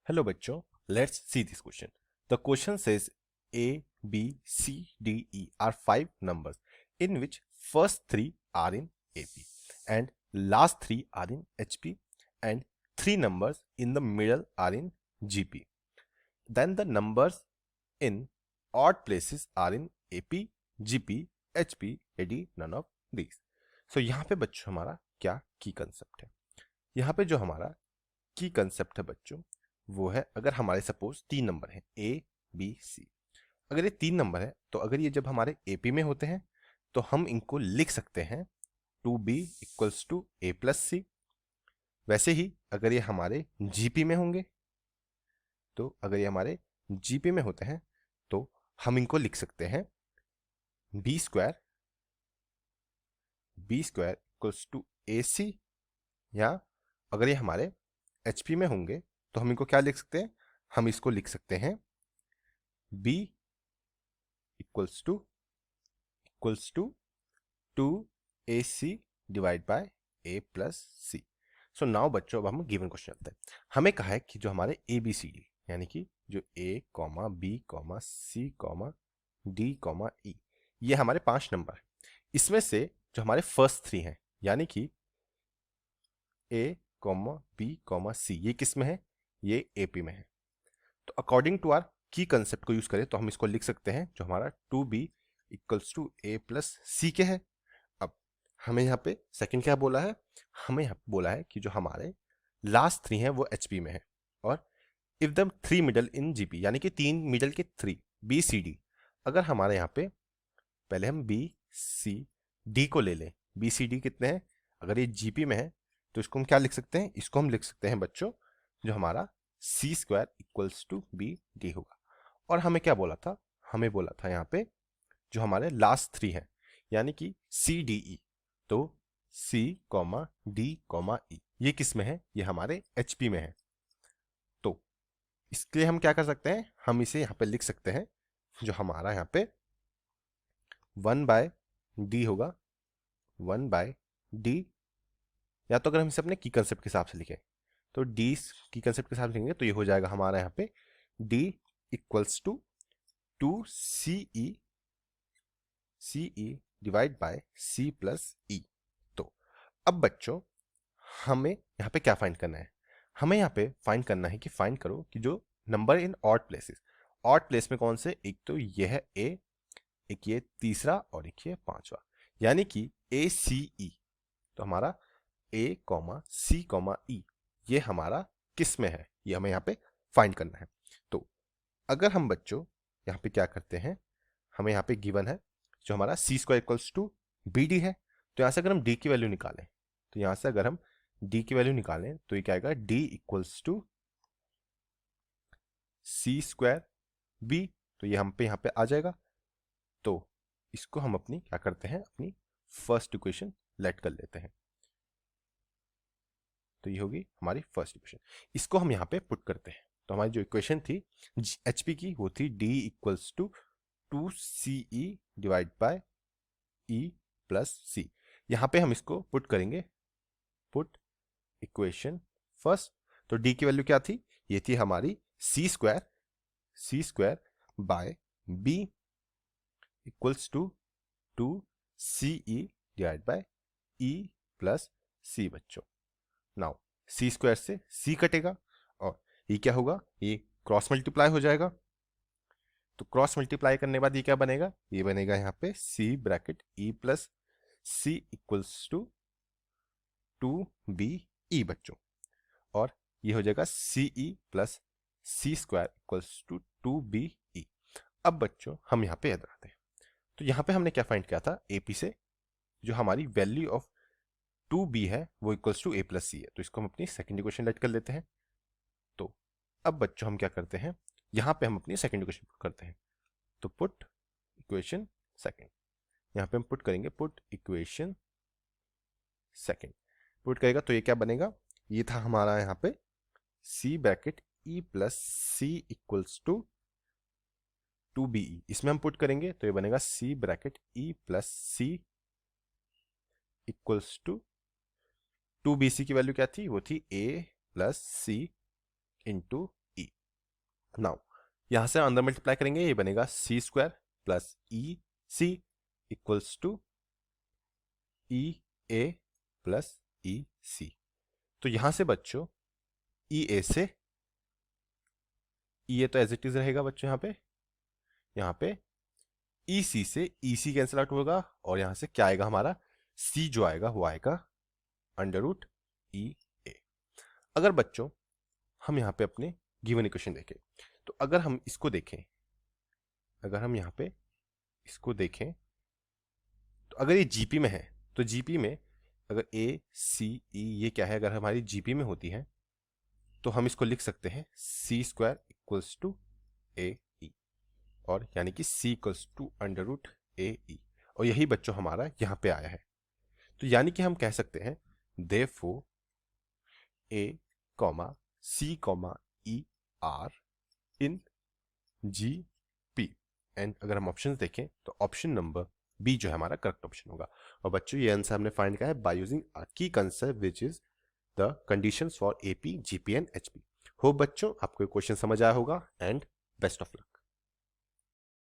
Hello बच्चों, let's see this question. The question says A, B, C, D, E are five numbers in which first three are in AP and last three are in HP and three numbers in the middle are in GP. Then the numbers in odd places are in AP, GP, HP, AD, none of these. So यहाँ पे बच्चों हमारा क्या की concept है? यहाँ पे जो हमारा की कंसेप्ट है बच्चों वो है, अगर हमारे सपोज तीन नंबर हैं ए बी सी। अगर ये तीन नंबर है तो अगर ये जब हमारे एपी में होते हैं तो हम इनको लिख सकते हैं 2b equals to A plus C. वैसे ही अगर ये हमारे जीपी में होंगे तो अगर ये हमारे जीपी में होते हैं तो हम इनको लिख सकते हैं बी स्क्वायर इक्वल्स टू ए सी। या अगर ये हमारे एचपी में होंगे तो हम इनको क्या लिख सकते हैं? हम इसको लिख सकते हैं b equals to 2ac divide by a plus C. So now बच्चों अब हम गिवन क्वेश्चन चलते हैं। हमें कहा है कि जो हमारे ए बी सी डी यानी कि जो a comma B comma C comma D comma E ये हमारे पांच नंबर है। इसमें से जो हमारे फर्स्ट थ्री हैं यानी कि a कॉमा बी कॉमा सी ये किस में है? ये एपी में है। तो अकॉर्डिंग टू आर की कंसेप्ट को यूज करें तो हम इसको लिख सकते हैं जो हमारा 2b equals to A plus C के है। अब हमें यहाँ पे सेकंड क्या बोला है? हमें यहाँ पे बोला है कि जो हमारे लास्ट थ्री हैं वो एचपी में है और if the three middle in GP यानी कि तीन मिडल के थ्री बी सी डी। अगर हमारे यहाँ पे पहले हम बी सी डी को ले लें, बी सी डी कितने हैं? अगर ये जीपी में है तो इसको हम क्या लिख सकते हैं? इसको हम लिख सकते हैं बच्चों जो हमारा C square equals to B D होगा। और हमें क्या बोला था? हमें बोला था यहाँ पे जो हमारे लास्ट थ्री हैं यानी कि सी डी ई। तो C comma D comma E ये किस में है? ये हमारे एचपी में है। तो इसके लिए हम क्या कर सकते हैं? हम इसे यहाँ पे लिख सकते हैं जो हमारा यहाँ पे 1/d होगा, 1/d। या तो अगर हम इसे अपने की कंसेप्ट के हिसाब से लिखें तो डी की कंसेप्ट के हिसाब से लिखेंगे तो ये हो जाएगा हमारा यहाँ पे d equals to 2ce divide by c plus E. तो अब बच्चों हमें यहाँ पे क्या फाइंड करना है? हमें यहाँ पे फाइंड करना है कि फाइंड करो कि जो number in odd places, odd place में कौन से? एक तो ये है ए, एक ये तीसरा और एक ये पांचवा यानी कि ए सी ई। तो हमारा ए कॉमा सी कॉमा ई ये हमारा किस में है? ये हमें यहाँ पे फाइंड करना है। तो अगर हम बच्चों यहाँ पे क्या करते हैं, हमें यहाँ पे गिवन है जो हमारा C square equals to B D है। तो यहाँ से अगर हम डी की वैल्यू निकालें तो यहाँ से अगर हम डी की वैल्यू निकालें तो ये क्या आएगा? D equals to C square B. तो ये हम पे यहाँ पे आ जाएगा। तो इसको हम अपनी क्या करते हैं? अपनी फर्स्ट इक्वेशन लेट कर लेते हैं। तो ये होगी हमारी फर्स्ट इक्वेशन। इसको हम यहाँ पे पुट करते हैं तो हमारी जो इक्वेशन थी एचपी की वो थी D equals to 2ce divide by E plus C. यहाँ पे हम इसको पुट करेंगे, पुट इक्वेशन फर्स्ट। तो डी की वैल्यू क्या थी? ये थी हमारी C square by B equals to 2ce divide by E plus C बच्चों। नाउ सी स्क्वायर से सी कटेगा और ये क्या होगा? ये क्रॉस मल्टीप्लाई हो जाएगा। तो क्रॉस मल्टीप्लाई करने के बाद ये क्या बनेगा? ये बनेगा यहाँ पे C bracket E plus C equals to 2b बच्चों। और ये हो जाएगा C E plus C square equals to 2b। अब बच्चों हम यहाँ पे याद रखते हैं तो यहाँ पे हमने क्या फाइंड किया था? एपी से जो हमारी वैल्यू ऑफ 2b है वो इक्वल्स टू ए प्लस सी है। तो इसको हम अपनी सेकेंड इक्वेशन लेट कर लेते हैं। तो अब बच्चों हम क्या करते हैं? यहाँ पे हम अपनी सेकेंड इक्वेशन पुट करते हैं। तो पुट इक्वेशन सेकेंड, यहाँ पे हम पुट करेंगे पुट इक्वेशन सेकेंड। पुट करेगा तो ये क्या बनेगा? ये था हमारा यहाँ पे c bracket e plus C equals to 2be। इसमें हम पुट करेंगे तो ये बनेगा c bracket e plus C equals to 2bc की वैल्यू क्या थी? वो थी a plus C into E. Now यहां से अंदर मल्टीप्लाई करेंगे, ये बनेगा C square plus E C equals to E A plus E C. तो यहां से बच्चों ई ए से ई ए तो एज इट इज रहेगा बच्चों, यहाँ पे ई सी से ई सी कैंसिल आउट होगा और यहां से क्या आएगा हमारा सी जो आएगा वो आएगा अंडर रूट ई ए। अगर बच्चों हम यहाँ पे अपने गिवन इक्वेशन देखें, तो अगर हम इसको देखें, अगर हम यहाँ पे इसको देखें, तो अगर ये जीपी में है तो जीपी में अगर ए सी ई ये क्या है, अगर हमारी जीपी में होती है तो हम इसको लिख सकते हैं सी स्क्वायर इक्वल्स टू ए ई, और यानी कि सी इक्वल्स टू अंडर रूट ए ई, और यही बच्चों हमारा यहाँ पे आया है। तो यानी कि हम कह सकते हैं therefore A comma C comma E are in G P, and अगर हम ऑप्शन देखें तो ऑप्शन नंबर बी जो है हमारा करेक्ट ऑप्शन होगा। और बच्चों ये आंसर हमने फाइंड किया है बाय यूजिंग अ की concept which is the conditions for AP GP and HP. Hope बच्चों आपको क्वेश्चन समझ आया होगा, एंड बेस्ट ऑफ लक।